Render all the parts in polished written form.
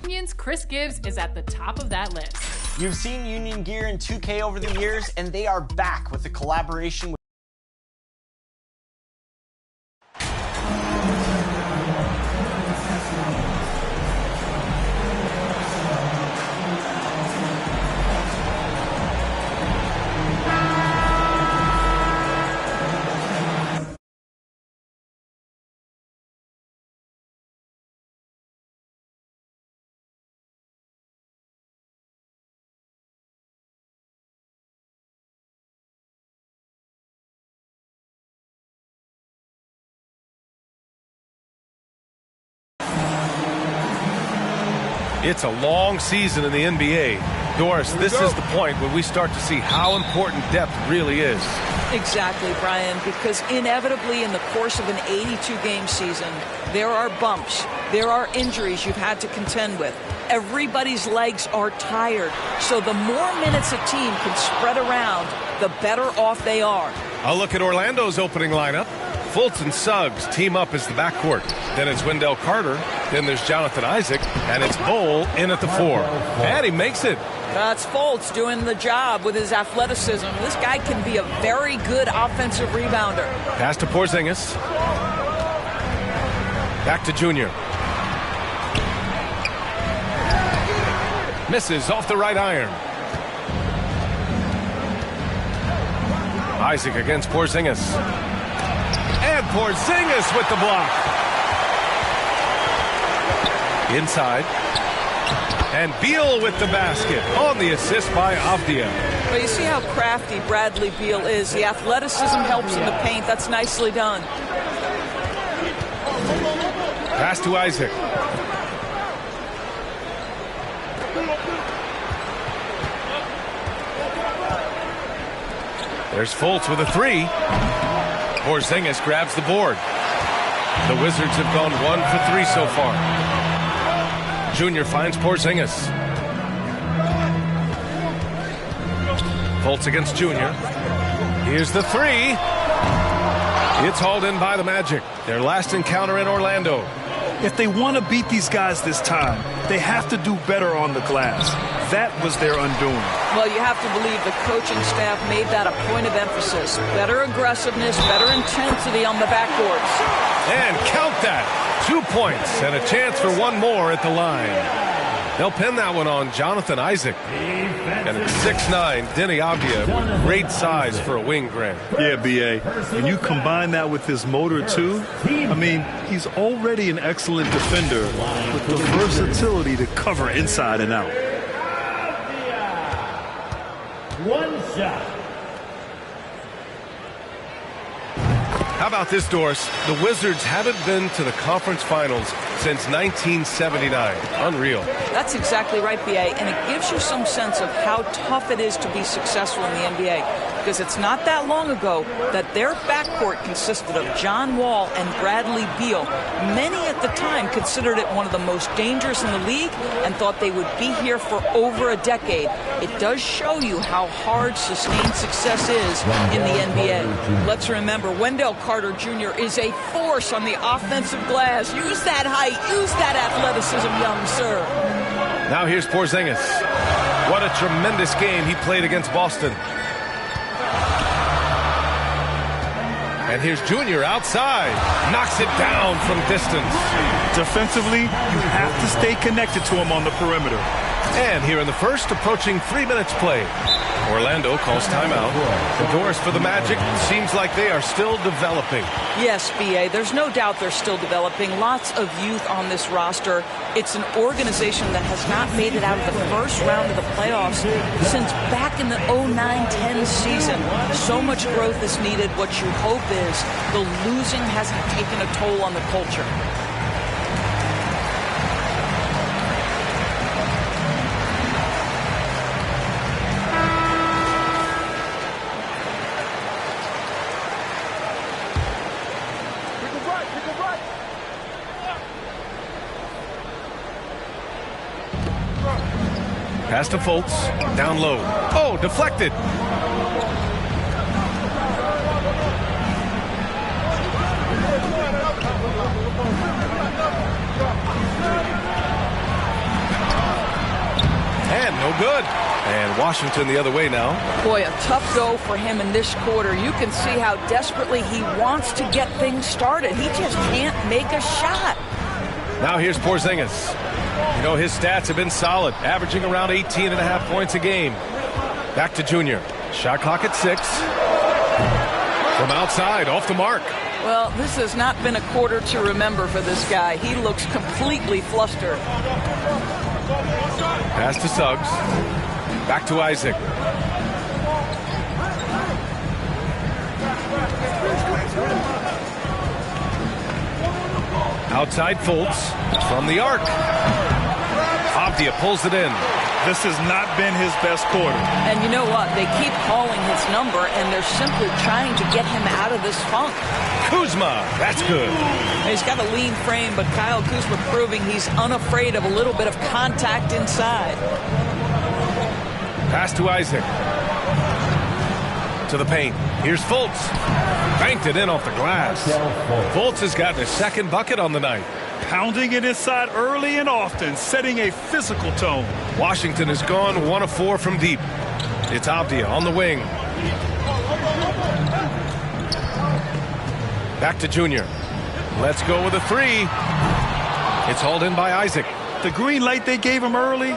Union's Chris Gibbs is at the top of that list. You've seen Union gear in 2K over the years, and they are back with a collaboration with It's a long season in the NBA. Doris, this is the point when we start to see how important depth really is. Exactly, Brian, because inevitably in the course of an 82-game season, there are bumps, there are injuries you've had to contend with. Everybody's legs are tired, so the more minutes a team can spread around, the better off they are. I'll look at Orlando's opening lineup. Fultz and Suggs team up as the backcourt. Then it's Wendell Carter. Then there's Jonathan Isaac. And it's Bowl in at the 4. And he makes it. That's Fultz doing the job with his athleticism. This guy can be a very good offensive rebounder. Pass to Porzingis. Back to Junior. Misses off the right iron. Isaac against Porzingis. And Porzingis with the block. Inside. And Beal with the basket on the assist by Avdia. But you see how crafty Bradley Beal is. The athleticism helps in the paint. That's nicely done. Pass to Isaac. There's Fultz with a 3. Porzingis grabs the board. The Wizards have gone 1 for 3 so far. Junior finds Porzingis. Fultz against Junior. Here's the 3. It's hauled in by the Magic. Their last encounter in Orlando. If they want to beat these guys this time, they have to do better on the glass. That was their undoing. Well, you have to believe the coaching staff made that a point of emphasis. Better aggressiveness, better intensity on the backboards. And count that. 2 points and a chance for one more at the line. They'll pin that one on Jonathan Isaac. And it's 6'9", Denny Avdia with great size for a wing, Grant. Yeah, B.A. When you combine that with his motor, too, I mean, he's already an excellent defender with the versatility to cover inside and out. One shot. How about this, Doris? The Wizards haven't been to the conference finals since 1979. Unreal. That's exactly right, B.A., and it gives you some sense of how tough it is to be successful in the NBA. Because it's not that long ago that their backcourt consisted of John Wall and Bradley Beal. Many at the time considered it one of the most dangerous in the league and thought they would be here for over a decade. It does show you how hard sustained success is in the NBA. Let's remember, Wendell Carter Jr. is a force on the offensive glass. Use that height, use that athleticism, young sir. Now here's Porzingis. What a tremendous game he played against Boston. And here's Junior outside. Knocks it down from distance. Defensively, you have to stay connected to him on the perimeter. And here in the first, approaching 3 minutes played. Orlando calls timeout. And Doris, for the Magic, seems like they are still developing. Yes, B.A., there's no doubt they're still developing. Lots of youth on this roster. It's an organization that has not made it out of the first round of the playoffs since back in the 09-10 season. So much growth is needed. What you hope is the losing hasn't taken a toll on the culture. Pass to Fultz. Down low. Oh, deflected. And no good. And Washington the other way now. Boy, a tough go for him in this quarter. You can see how desperately he wants to get things started. He just can't make a shot. Now here's Porzingis. You know, his stats have been solid, averaging around 18.5 points a game. Back to Junior. Shot clock at 6. From outside, off the mark. Well, this has not been a quarter to remember for this guy. He looks completely flustered. Pass to Suggs. Back to Isaac. Outside Fultz from the arc. Avdia pulls it in. This has not been his best quarter. And you know what? They keep calling his number, and they're simply trying to get him out of this funk. Kuzma, that's good. He's got a lean frame, but Kyle Kuzma proving he's unafraid of a little bit of contact inside. Pass to Isaac. To the paint. Here's Fultz. Banked it in off the glass. Fultz has gotten his second bucket on the night. Pounding it inside early and often, setting a physical tone. Washington has gone 1 of 4 from deep. It's Avdia on the wing. Back to Junior. Let's go with a 3. It's hauled in by Isaac. The green light they gave him early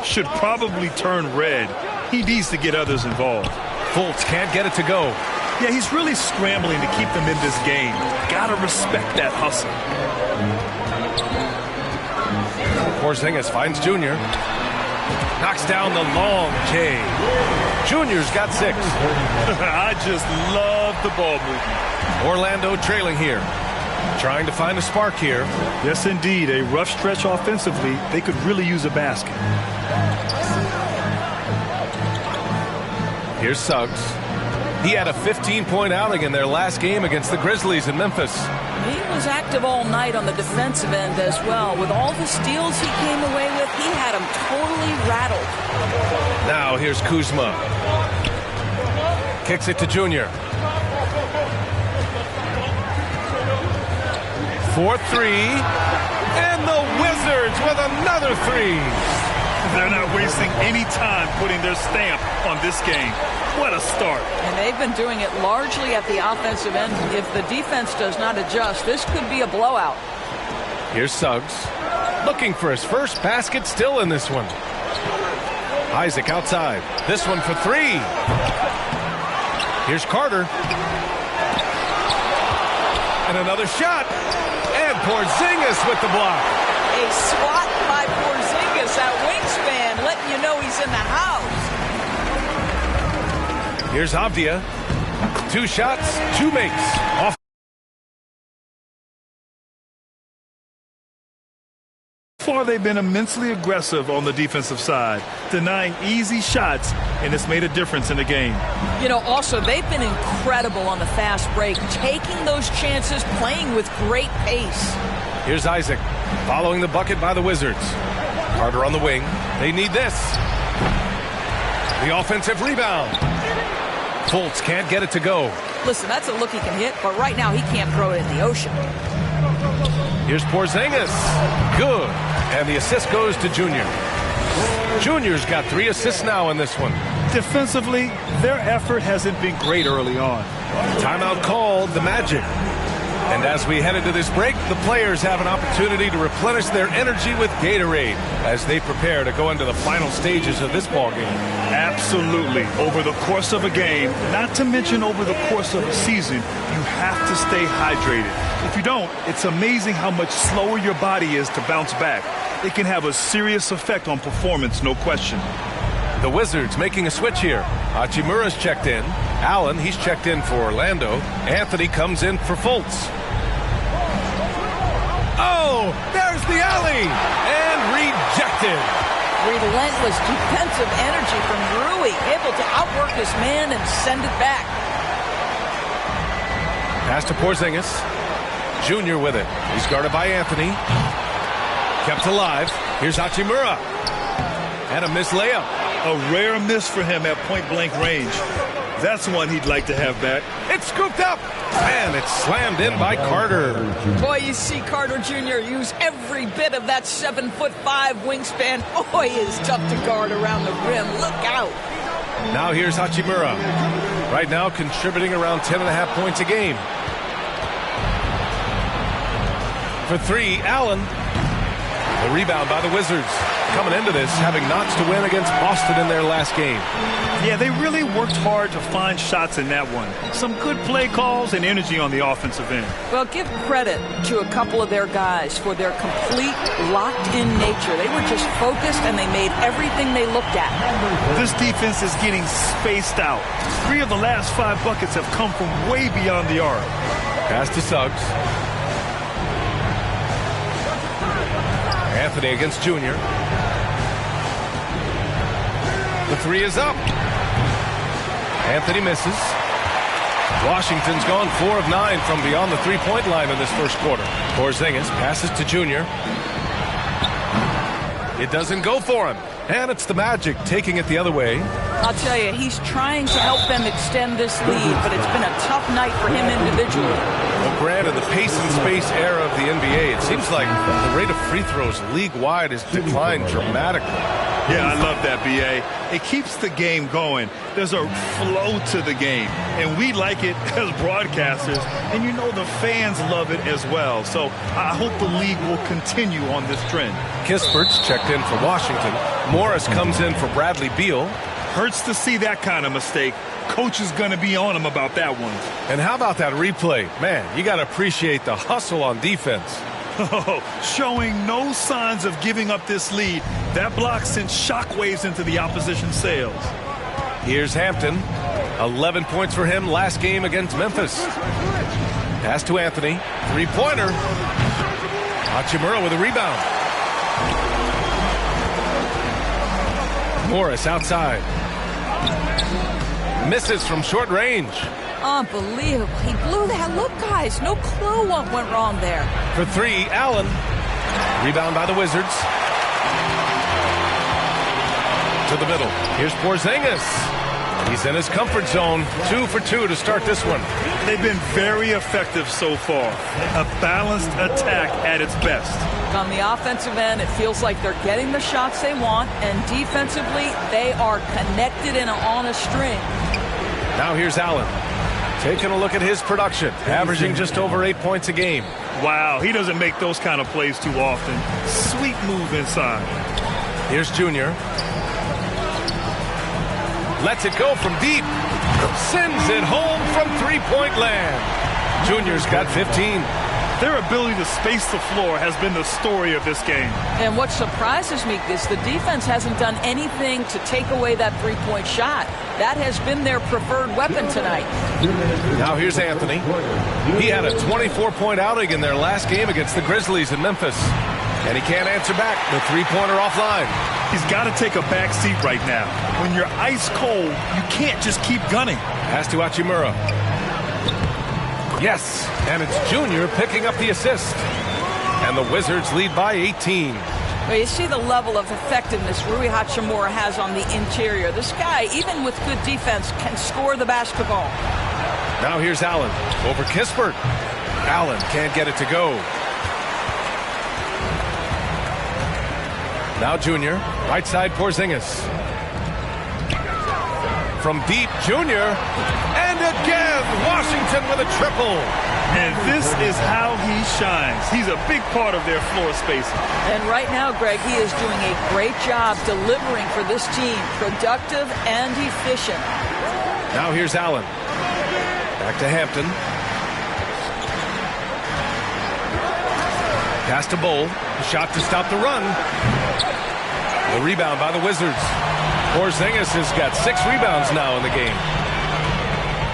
should probably turn red. He needs to get others involved. Fultz can't get it to go. Yeah, he's really scrambling to keep them in this game. Gotta respect that hustle. Porzingis finds Junior. Knocks down the long J. Junior's got 6. I just love the ball movement. Orlando trailing here. Trying to find a spark here. Yes, indeed. A rough stretch offensively. They could really use a basket. Here's Suggs. He had a 15-point outing in their last game against the Grizzlies in Memphis. He was active all night on the defensive end as well. With all the steals he came away with, he had them totally rattled. Now here's Kuzma. Kicks it to Junior. 4-3. And the Wizards with another 3. They're not wasting any time putting their stamp on this game. What a start. And they've been doing it largely at the offensive end. If the defense does not adjust, this could be a blowout. Here's Suggs. Looking for his first basket still in this one. Isaac outside. This one for 3. Here's Carter. And another shot. And Porzingis with the block. A swat by Porzingis. That wingspan letting you know he's in the house. Here's Avdia. 2 shots, 2 makes. Off. So far, they've been immensely aggressive on the defensive side, denying easy shots, and it's made a difference in the game. You know, also, they've been incredible on the fast break, taking those chances, playing with great pace. Here's Isaac, following the bucket by the Wizards. Carter on the wing. They need this. The offensive rebound. Fultz can't get it to go. Listen, that's a look he can hit, but right now he can't throw it in the ocean. Here's Porzingis. Good. And the assist goes to Junior. Junior's got 3 assists now in this one. Defensively, their effort hasn't been great early on. Timeout called, the Magic. And as we head into this break, the players have an opportunity to replenish their energy with Gatorade as they prepare to go into the final stages of this ballgame. Absolutely. Over the course of a game, not to mention over the course of a season, you have to stay hydrated. If you don't, it's amazing how much slower your body is to bounce back. It can have a serious effect on performance, no question. The Wizards making a switch here. Hachimura's checked in. Allen, he's checked in for Orlando. Anthony comes in for Fultz. Oh, there's the alley! And rejected. Relentless defensive energy from Rui, able to outwork his man and send it back. Pass to Porzingis. Junior with it. He's guarded by Anthony. Kept alive. Here's Hachimura. And a missed layup. A rare miss for him at point-blank range. That's one he'd like to have back. It's scooped up, and it's slammed in by Carter. Boy, you see Carter Jr. use every bit of that 7'5" wingspan. Boy, he is tough to guard around the rim. Look out. Now here's Hachimura. Right now contributing around 10.5 points a game. For three, Allen. The rebound by the Wizards. Coming into this, having notched to win against Boston in their last game. Yeah, they really worked hard to find shots in that one. Some good play calls and energy on the offensive end. Well, give credit to a couple of their guys for their complete locked-in nature. They were just focused, and they made everything they looked at. This defense is getting spaced out. 3 of the last 5 buckets have come from way beyond the arc. Pass to Suggs. Anthony against Junior. The three is up. Anthony misses. Washington's gone 4 of 9 from beyond the three-point line in this first quarter. Porzingis passes to Junior. It doesn't go for him. And it's the Magic taking it the other way. I'll tell you, he's trying to help them extend this lead, but it's been a tough night for him individually. Well, granted, the pace and space era of the NBA, it seems like the rate of free throws league-wide has declined dramatically. Yeah, I love that, B.A. It keeps the game going. There's a flow to the game, and we like it as broadcasters, and you know the fans love it as well. So I hope the league will continue on this trend. Kispert's checked in for Washington. Morris comes in for Bradley Beal. Hurts to see that kind of mistake. Coach is going to be on him about that one. And how about that replay? Man, you got to appreciate the hustle on defense. Showing no signs of giving up this lead. That block sent shockwaves into the opposition sails. Here's Hampton. 11 points for him last game against Memphis. Pass to Anthony. Three-pointer. Hachimura with a rebound. Morris outside. Misses from short range. Unbelievable. He blew that. Look, guys, no clue what went wrong there. For three, Allen. Rebound by the Wizards. To the middle. Here's Porzingis. He's in his comfort zone. 2 for 2 to start this one. They've been very effective so far. A balanced attack at its best. On the offensive end, it feels like they're getting the shots they want, and defensively, they are connected and on a string. Now here's Allen. Taking a look at his production, averaging just over 8 points a game. Wow, he doesn't make those kind of plays too often. Sweet move inside. Here's Junior. Lets it go from deep. Sends it home from three-point land. Junior's got 15. Their ability to space the floor has been the story of this game. And what surprises me is the defense hasn't done anything to take away that three-point shot. That has been their preferred weapon tonight. Now here's Anthony. He had a 24-point outing in their last game against the Grizzlies in Memphis. And he can't answer back. The three-pointer offline. He's got to take a back seat right now. When you're ice cold, you can't just keep gunning. Pass to Hachimura. Yes, and it's Junior picking up the assist. And the Wizards lead by 18. Well, you see the level of effectiveness Rui Hachimura has on the interior. This guy, even with good defense, can score the basketball. Now here's Allen over Kispert. Allen can't get it to go. Now Junior, right side Porzingis. From deep, Junior. And again, Washington with a triple. And this is how he shines. He's a big part of their floor spacing. And right now, Greg, he is doing a great job delivering for this team. Productive and efficient. Now here's Allen. Back to Hampton. Pass to Bowl. A shot to stop the run. The rebound by the Wizards. Porzingis has got 6 rebounds now in the game.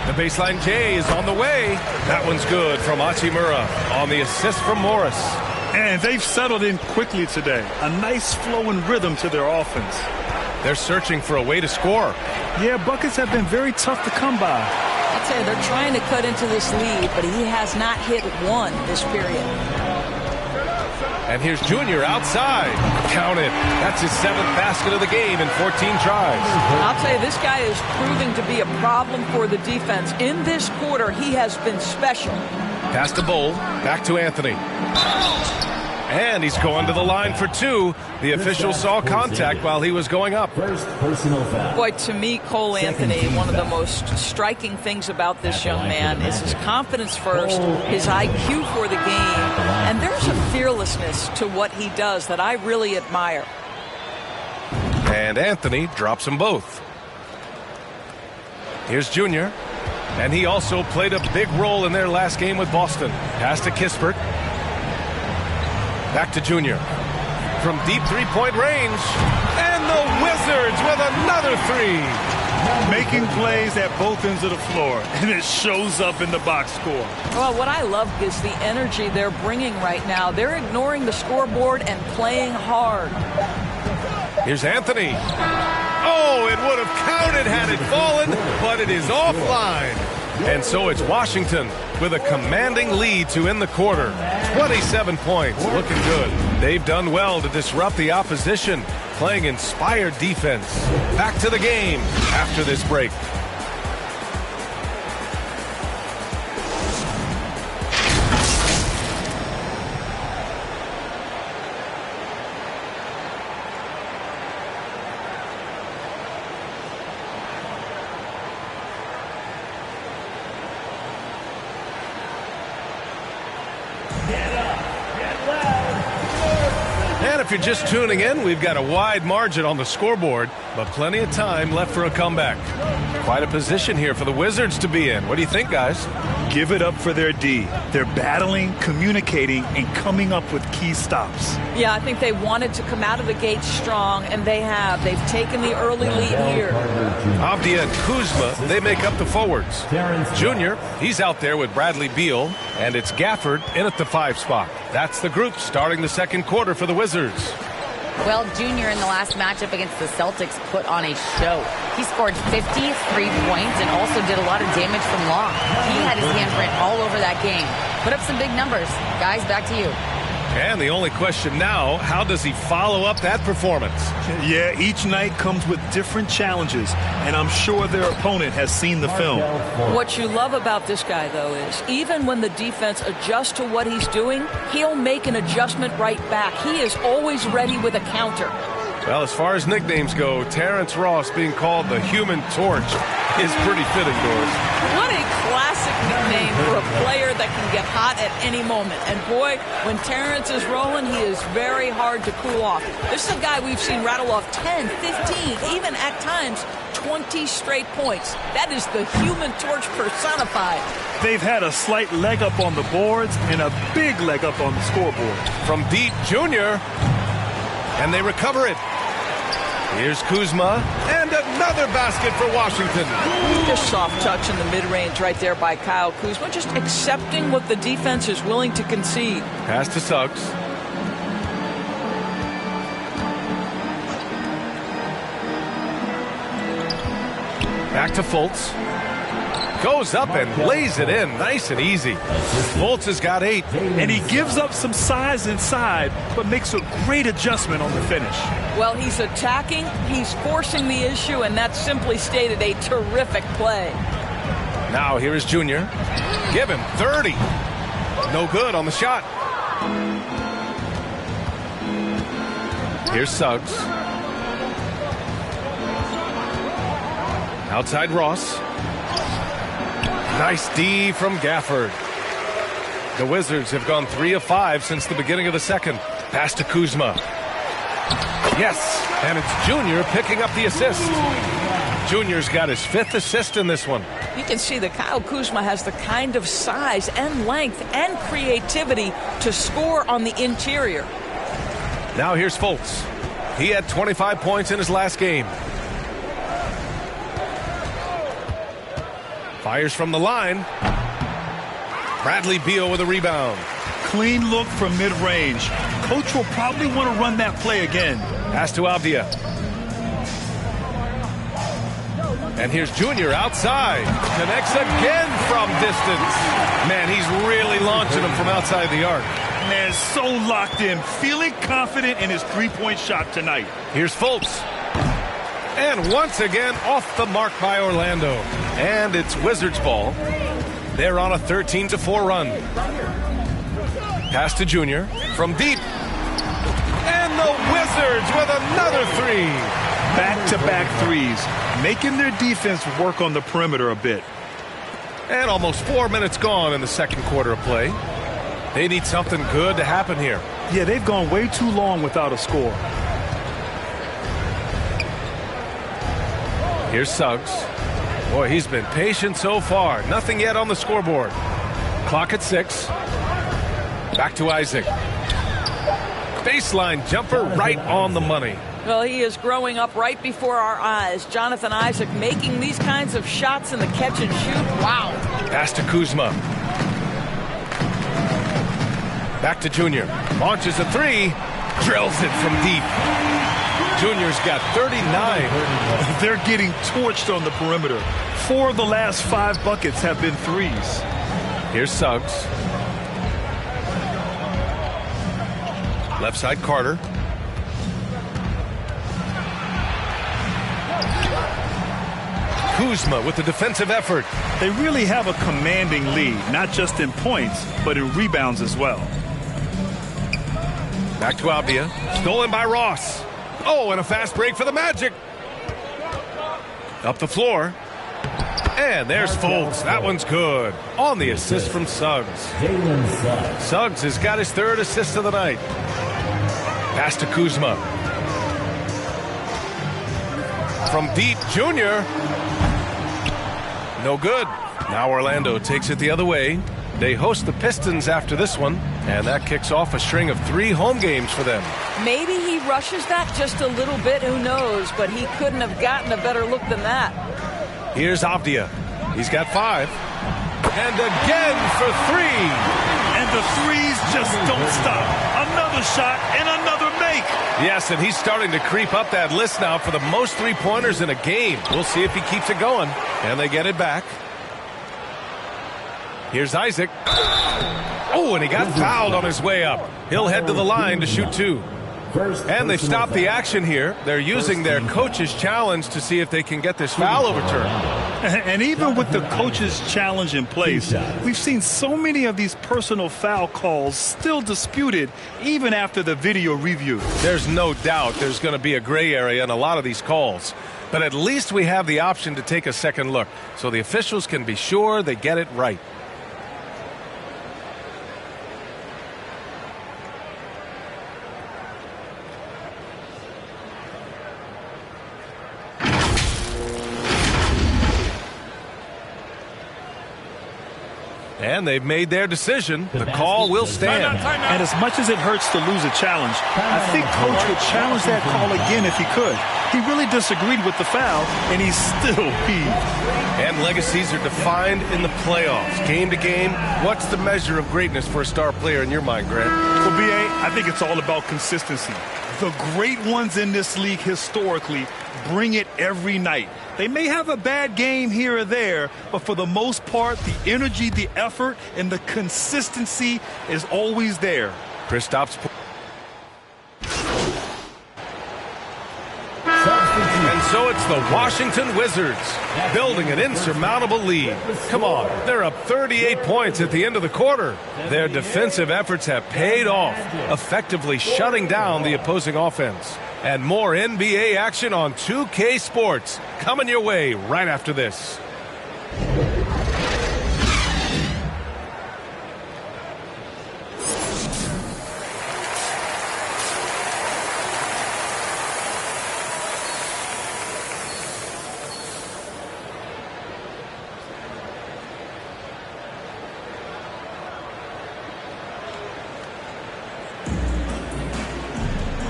The baseline J is on the way. That one's good from Hachimura on the assist from Morris. And they've settled in quickly today. A nice flow and rhythm to their offense. They're searching for a way to score. Yeah, buckets have been very tough to come by. I'll tell you, they're trying to cut into this lead, but he has not hit one this period. And here's Junior outside. Count it. That's his 7th basket of the game in 14 tries. I'll tell you, this guy is proving to be a problem for the defense. In this quarter, he has been special. Pass to Bowl. Back to Anthony. And he's going to the line for 2. The official saw contact while he was going up. First personal foul. Boy, to me, Cole Anthony, one of the most striking things about this young man is his confidence first, his IQ for the game, and there's a fearlessness to what he does that I really admire. And Anthony drops them both. Here's Junior. And he also played a big role in their last game with Boston. Pass to Kispert. Back to Junior. From deep three-point range. And the Wizards with another 3. Making plays at both ends of the floor, and it shows up in the box score. Well, what I love is the energy they're bringing right now. They're ignoring the scoreboard and playing hard. Here's Anthony. Oh, it would have counted had it fallen, but it is offline. And so it's Washington with a commanding lead to end the quarter. 27 points, looking good. They've done well to disrupt the opposition, playing inspired defense. Back to the game after this break. And if you're just tuning in, we've got a wide margin on the scoreboard, but plenty of time left for a comeback. Quite a position here for the Wizards to be in. What do you think, guys? Give it up for their D. They're battling, communicating, and coming up with key stops. Yeah, I think they wanted to come out of the gate strong, and they have. They've taken the early lead here. Avdia and Kuzma, they make up the forwards. Junior, he's out there with Bradley Beal, and it's Gafford in at the 5 spot. That's the group starting the second quarter for the Wizards. Well, Junior in the last matchup against the Celtics put on a show. He scored 53 points and also did a lot of damage from long. He had his handprint all over that game. Put up some big numbers. Guys, back to you. And the only question now, how does he follow up that performance? Yeah, each night comes with different challenges, and I'm sure their opponent has seen the film. What you love about this guy, though, is even when the defense adjusts to what he's doing, he'll make an adjustment right back. He is always ready with a counter. Well, as far as nicknames go, Terrence Ross being called the Human Torch is pretty fitting, Doris. What a classic nickname for a player that can get hot at any moment. And boy, when Terrence is rolling, he is very hard to cool off. This is a guy we've seen rattle off 10, 15, even at times 20 straight points. That is the Human Torch personified. They've had a slight leg up on the boards and a big leg up on the scoreboard. From deep, Junior, and they recover it. Here's Kuzma, and another basket for Washington. Just soft touch in the mid-range right there by Kyle Kuzma, just accepting what the defense is willing to concede. Pass to Suggs. Back to Fultz. Goes up and lays it in nice and easy. Fultz has got 8. And he gives up some size inside, but makes a great adjustment on the finish. Well, he's attacking, he's forcing the issue, and that's simply stated a terrific play. Now here is Junior. Give him 30. No good on the shot. Here's Suggs. Outside Ross. Nice D from Gafford. The Wizards have gone 3 of 5 since the beginning of the second. Pass to Kuzma. Yes, and it's Junior picking up the assist. Junior's got his 5th assist in this one. You can see that Kyle Kuzma has the kind of size and length and creativity to score on the interior. Now here's Fultz. He had 25 points in his last game. Fires from the line. Bradley Beal with a rebound. Clean look from mid-range. Coach will probably want to run that play again. Pass to Avdia. And here's Junior outside. Connects again from distance. Man, he's really launching him from outside the arc. That man's so locked in, feeling confident in his three-point shot tonight. Here's Fultz. And once again, off the mark by Orlando. And it's Wizards ball. They're on a 13-4 run. Pass to Junior from deep. And the Wizards with another three. Back-to-back threes, making their defense work on the perimeter a bit. And almost 4 minutes gone in the second quarter of play. They need something good to happen here. Yeah, they've gone way too long without a score. Here's Suggs. Boy, he's been patient so far. Nothing yet on the scoreboard. Clock at 6. Back to Isaac. Baseline jumper right on the money. Well, he is growing up right before our eyes. Jonathan Isaac making these kinds of shots in the catch and shoot. Wow. Pass to Kuzma. Back to Junior. Launches a three. Drills it from deep. Junior's got 39. They're getting torched on the perimeter. 4 of the last 5 buckets have been threes. Here's Suggs. Left side Carter. Kuzma with the defensive effort. They really have a commanding lead, not just in points, but in rebounds as well. Back to Avdia. Stolen by Ross. Oh, and a fast break for the Magic. Up the floor. And there's Fultz. That one's good. On the assist from Suggs. Suggs has got his 3rd assist of the night. Pass to Kuzma. From deep, Junior. No good. Now Orlando takes it the other way. They host the Pistons after this one, and that kicks off a string of 3 home games for them. Maybe he rushes that just a little bit, who knows, but he couldn't have gotten a better look than that. Here's Avdia. He's got 5. And again for 3. And the threes just don't stop. Another shot and another make. Yes, and he's starting to creep up that list now for the most 3-pointers in a game. We'll see if he keeps it going. And they get it back. Here's Isaac. Oh, and he got fouled on his way up. He'll head to the line to shoot 2. And they've stopped the action here. They're using their coach's challenge to see if they can get this foul overturned. And even with the coach's challenge in place, we've seen so many of these personal foul calls still disputed even after the video review. There's no doubt there's going to be a gray area in a lot of these calls. But at least we have the option to take a second look so the officials can be sure they get it right. And they've made their decision. The call will stand. And as much as it hurts to lose a challenge, I think Coach would challenge that call again if he could. He really disagreed with the foul, and he's still peeved. And legacies are defined in the playoffs. Game to game, what's the measure of greatness for a star player in your mind, Grant? Well, B.A., I think it's all about consistency. The great ones in this league historically bring it every night. They may have a bad game here or there, but for the most part, the energy, the effort, and the consistency is always there. Kristaps. And so it's the Washington Wizards building an insurmountable lead. Come on, they're up 38 points at the end of the quarter. Their defensive efforts have paid off, effectively shutting down the opposing offense. And more NBA action on 2K Sports coming your way right after this.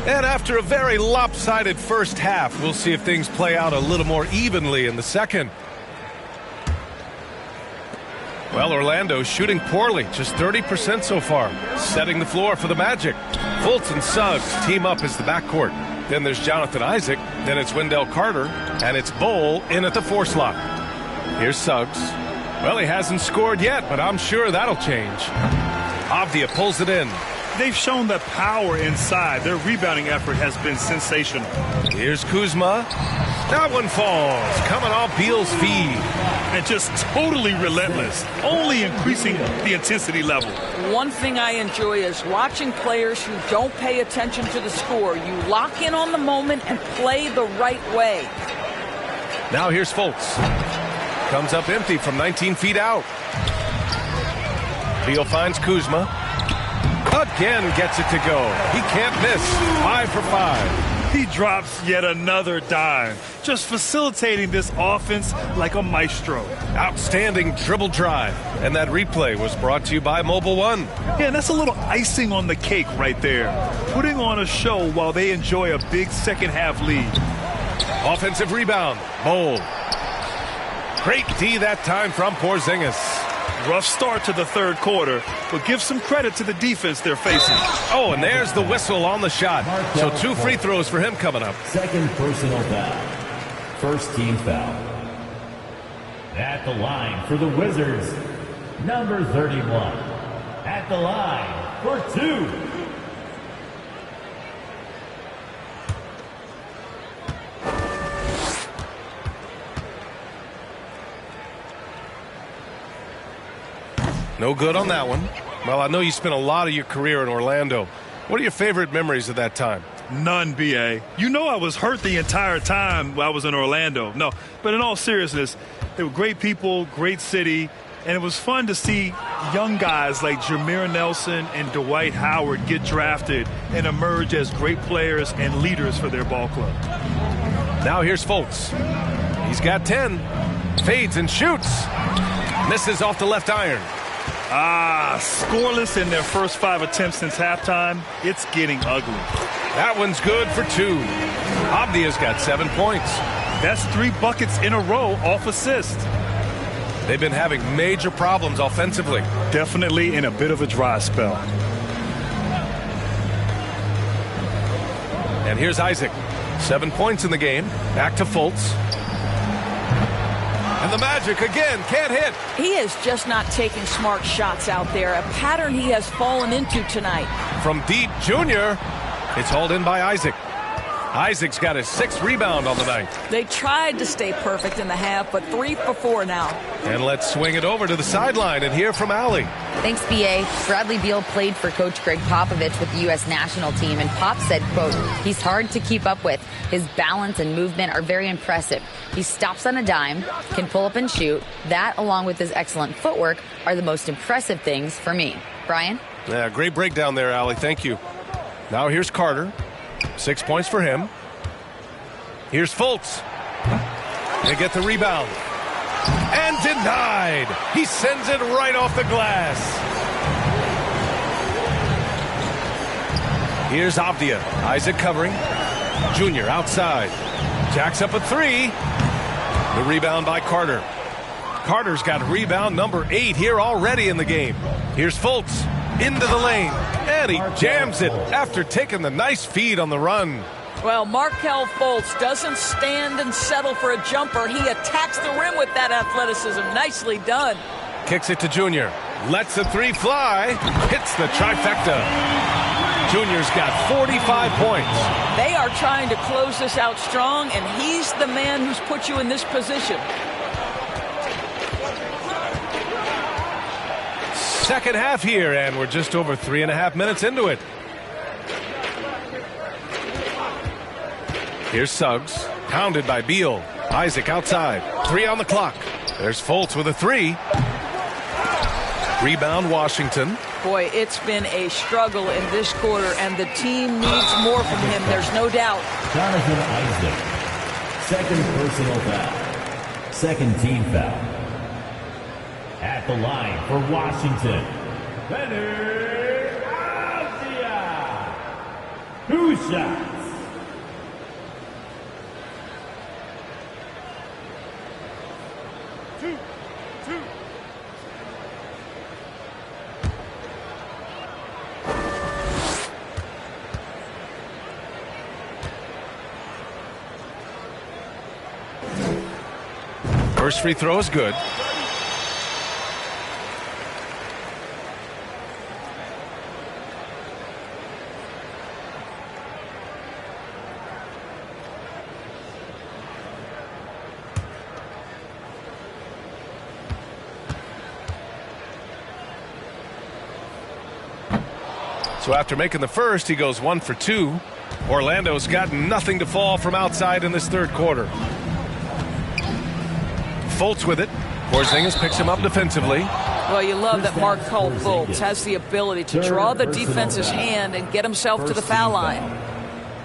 And after a very lopsided first half, we'll see if things play out a little more evenly in the second. Well, Orlando's shooting poorly, just 30% so far, setting the floor for the Magic. Fultz and Suggs team up as the backcourt. Then there's Jonathan Isaac, then it's Wendell Carter, and it's Bowl in at the 4 slot. Here's Suggs. Well, he hasn't scored yet, but I'm sure that'll change. Avdia pulls it in. They've shown the power inside. Their rebounding effort has been sensational. Here's Kuzma. That one falls, coming off Beal's feed. And just totally relentless, only increasing the intensity level. One thing I enjoy is watching players who don't pay attention to the score. You lock in on the moment and play the right way. Now here's Fultz. Comes up empty from 19 feet out. Beal finds Kuzma. Again gets it to go. He can't miss. 5 for 5. He drops yet another dime, just facilitating this offense like a maestro. Outstanding dribble drive. And that replay was brought to you by Mobile One. Yeah, and that's a little icing on the cake right there. Putting on a show while they enjoy a big second half lead. Offensive rebound. Bold. Great D that time from Porzingis. Rough start to the third quarter, but give some credit to the defense they're facing. Oh, and there's the whistle on the shot. So 2 free throws for him coming up. Second personal foul. First team foul. At the line for the Wizards, number 31. At the line for 2. No good on that one. Well, I know you spent a lot of your career in Orlando. What are your favorite memories of that time? None, B.A. You know I was hurt the entire time I was in Orlando. No, but in all seriousness, they were great people, great city, and it was fun to see young guys like Jameer Nelson and Dwight Howard get drafted and emerge as great players and leaders for their ball club. Now here's Fultz. He's got 10. Fades and shoots. Misses off the left iron. Scoreless in their first 5 attempts since halftime. It's getting ugly. That one's good for 2. Avdia's got 7 points. That's 3 buckets in a row off assist. They've been having major problems offensively. Definitely in a bit of a dry spell. And here's Isaac. 7 points in the game. Back to Fultz. And the Magic again can't hit. He is just not taking smart shots out there, a pattern he has fallen into tonight. From deep, Junior. It's hauled in by Isaac. Isaac's got his 6th rebound on the night. They tried to stay perfect in the half, but 3 for 4 now. And let's swing it over to the sideline and hear from Allie. Thanks, B.A. Bradley Beal played for Coach Greg Popovich with the U.S. national team, and Pop said, quote, he's hard to keep up with. His balance and movement are very impressive. He stops on a dime, can pull up and shoot. That, along with his excellent footwork, are the most impressive things for me. Brian? Yeah, great breakdown there, Allie. Thank you. Now here's Carter. 6 points for him. Here's Fultz. They get the rebound. And denied. He sends it right off the glass. Here's Avdia. Isaac covering. Junior outside. Jacks up a 3. The rebound by Carter. Carter's got rebound number 8 here already in the game. Here's Fultz. Into the lane. And he jams it after taking the nice feed on the run. Well, Markelle Fultz doesn't stand and settle for a jumper. He attacks the rim with that athleticism. Nicely done. Kicks it to Junior. Lets the 3 fly. Hits the trifecta. Junior's got 45 points. They are trying to close this out strong, and he's the man who's put you in this position. Second half here, and we're just over 3.5 minutes into it. Here's Suggs, pounded by Beal. Isaac outside, 3 on the clock. There's Fultz with a 3. Rebound Washington. Boy, it's been a struggle in this quarter, and the team needs more from him, there's no doubt. Jonathan Isaac. Second personal foul. Second team foul. At the line for Washington, Leonard Avdia. 2 shots. First free throw is good. So after making the first, he goes 1 for 2. Orlando's got nothing to fall from outside in this third quarter. Fultz with it. Porzingis picks him up defensively. Well, you love that Markelle Fultz has the ability to draw the defense's hand and get himself to the foul line.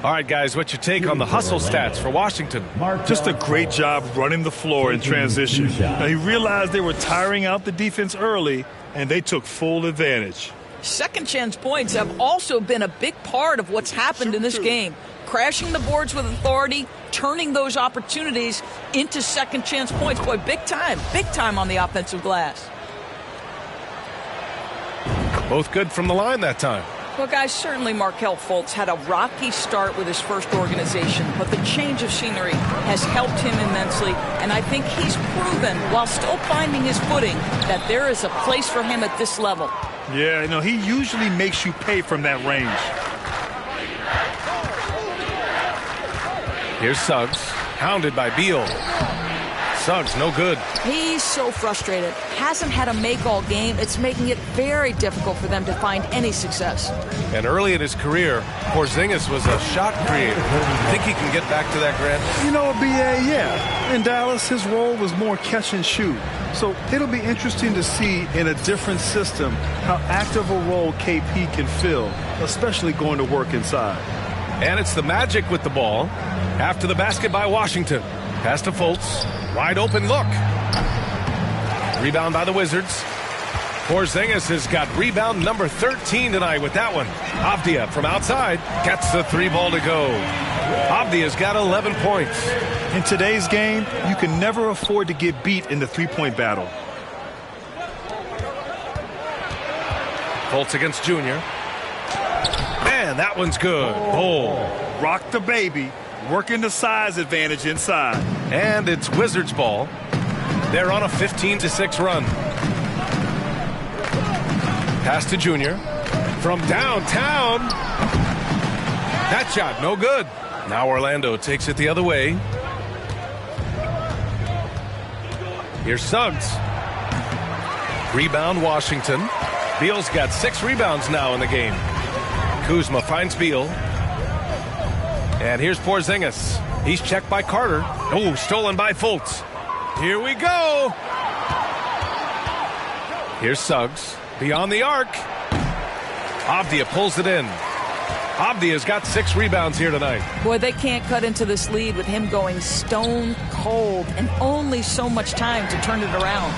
All right, guys, what's your take on the hustle stats for Washington? Just a great job running the floor in transition. Now, he realized they were tiring out the defense early, and they took full advantage. Second chance points have also been a big part of what's happened in this game. Crashing the boards with authority, turning those opportunities into second chance points. Boy, big time on the offensive glass. Both good from the line that time. Well, guys, certainly Markelle Fultz had a rocky start with his first organization, but the change of scenery has helped him immensely, and I think he's proven, while still finding his footing, that there is a place for him at this level. Yeah, he usually makes you pay from that range. Here's Suggs, hounded by Beal. Suggs, no good. He's so frustrated. Hasn't had a make all game. It's making it very difficult for them to find any success. And early in his career, Porzingis was a shot creator. Think he can get back to that, Grant? BA, yeah. In Dallas, his role was more catch and shoot. So it'll be interesting to see in a different system how active a role KP can fill, especially going to work inside. And it's the Magic with the ball. After the basket by Washington. Pass to Fultz. Wide open look. Rebound by the Wizards. Porzingis has got rebound number 13 tonight with that one. Avdija from outside gets the 3-ball to go. Avdija's got 11 points. In today's game, you can never afford to get beat in the three-point battle. Fultz against Junior. Man, that one's good. Rock the baby. Working the size advantage inside. And it's Wizards ball. They're on a 15-6 run. Pass to Junior. From downtown. That shot, no good. Now Orlando takes it the other way. Here's Suggs. Rebound Washington. Beal's got 6 rebounds now in the game. Kuzma finds Beal. And here's Porzingis. He's checked by Carter. Oh, stolen by Fultz. Here we go. Here's Suggs. Beyond the arc. Avdija pulls it in. Avdija's got 6 rebounds here tonight. Boy, they can't cut into this lead with him going stone cold and only so much time to turn it around.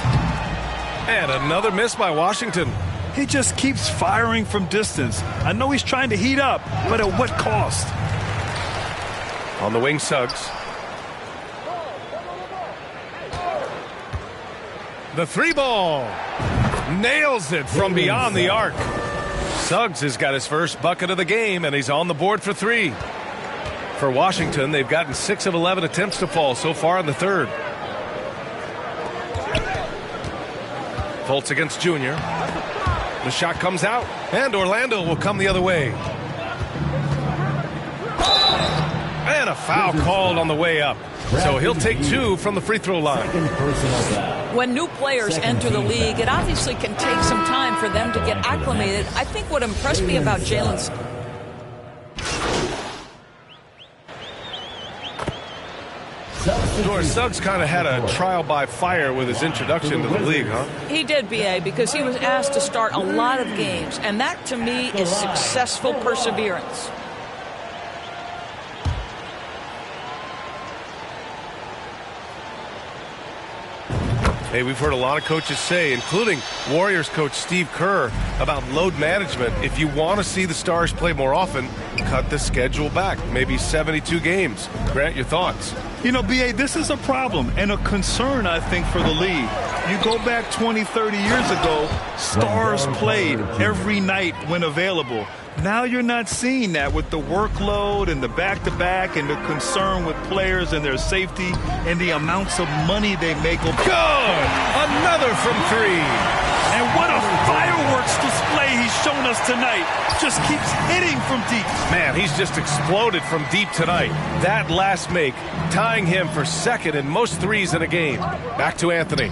And another miss by Washington. He just keeps firing from distance. I know he's trying to heat up, but at what cost? On the wing, Suggs. The 3-ball. Nails it from beyond the arc. Suggs has got his first bucket of the game, and he's on the board for 3. For Washington, they've gotten 6 of 11 attempts to fall so far in the third. Fultz against Junior. The shot comes out, and Orlando will come the other way. And a foul called on the way up. So he'll take 2 from the free throw line. When new players enter the league, it obviously can take some time for them to get acclimated. I think what impressed me about Jalen's... Suggs kind of had a trial by fire with his introduction to the league, huh? He did, B.A., because he was asked to start a lot of games, and that, to me, is successful perseverance. Hey, we've heard a lot of coaches say, including Warriors coach Steve Kerr, about load management. If you want to see the Stars play more often, cut the schedule back, maybe 72 games. Grant, your thoughts? B.A., this is a problem and a concern, I think, for the league. You go back 20, 30 years ago, Stars played every night when available. Now you're not seeing that with the workload and the back-to-back and the concern with players and their safety and the amounts of money they make. Good! Another from 3. And what a fireworks display he's shown us tonight. Just keeps hitting from deep. Man, he's just exploded from deep tonight. That last make, tying him for second in most threes in a game. Back to Anthony.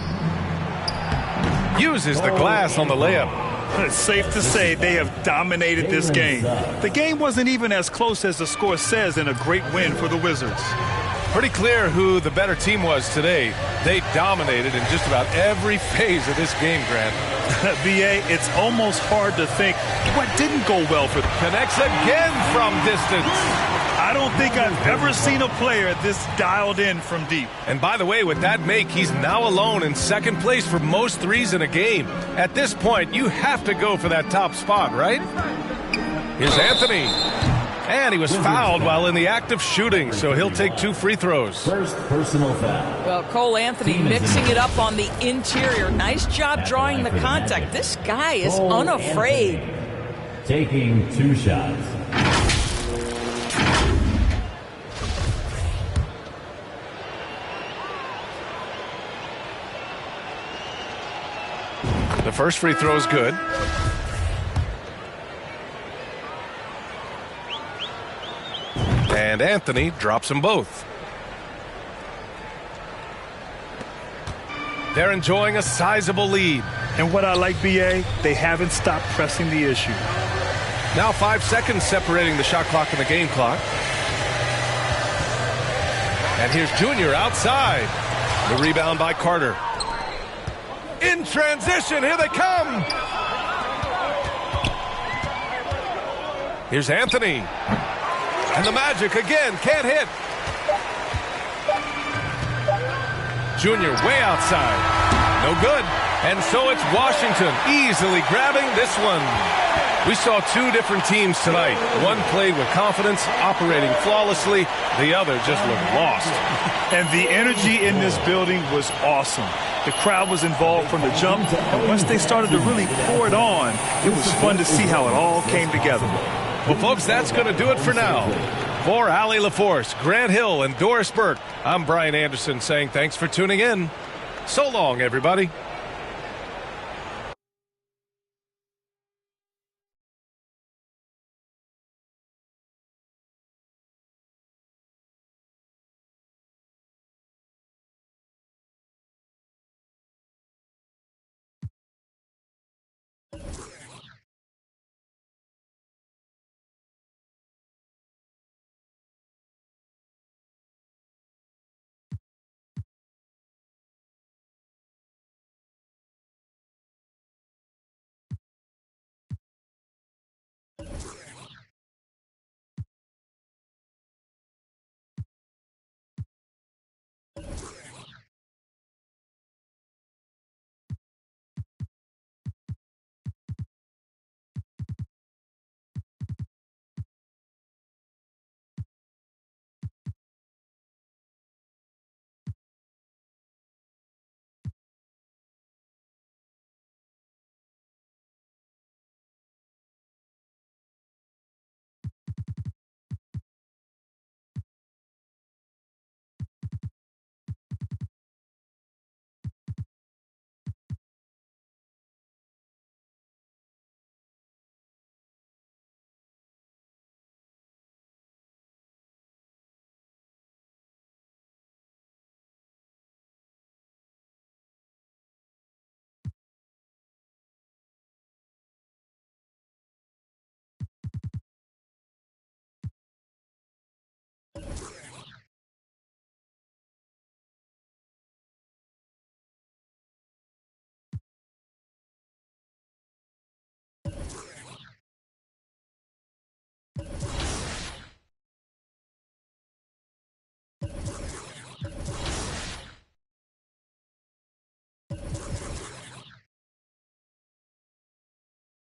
Uses the glass on the layup. It's safe to say they have dominated this game. The game wasn't even as close as the score says in a great win for the Wizards. Pretty clear who the better team was today. They dominated in just about every phase of this game, Grant. BA, it's almost hard to think what didn't go well for them. Connects again from distance. I don't think I've ever seen a player this dialed in from deep. And by the way, with that make, he's now alone in second place for most threes in a game. At this point, you have to go for that top spot, right? Here's Anthony. And he was fouled while in the act of shooting, so he'll take 2 free throws. First personal foul. Well, Cole Anthony mixing it up on the interior. Nice job drawing the contact. This guy is unafraid. Taking 2 shots. The first free throw is good. And Anthony drops them both. They're enjoying a sizable lead. And what I like, BA, they haven't stopped pressing the issue. Now 5 seconds separating the shot clock and the game clock. And here's Junior outside. The rebound by Carter. In transition, here they come. Here's Anthony. And the Magic again, can't hit. Junior way outside. No good. And so it's Washington easily grabbing this one. We saw 2 different teams tonight. One played with confidence, operating flawlessly. The other just looked lost. And the energy in this building was awesome. The crowd was involved from the jump, and once they started to really pour it on, it was fun to see how it all came together. Well, folks, that's going to do it for now. For Allie LaForce, Grant Hill, and Doris Burke, I'm Brian Anderson saying thanks for tuning in. So long, everybody.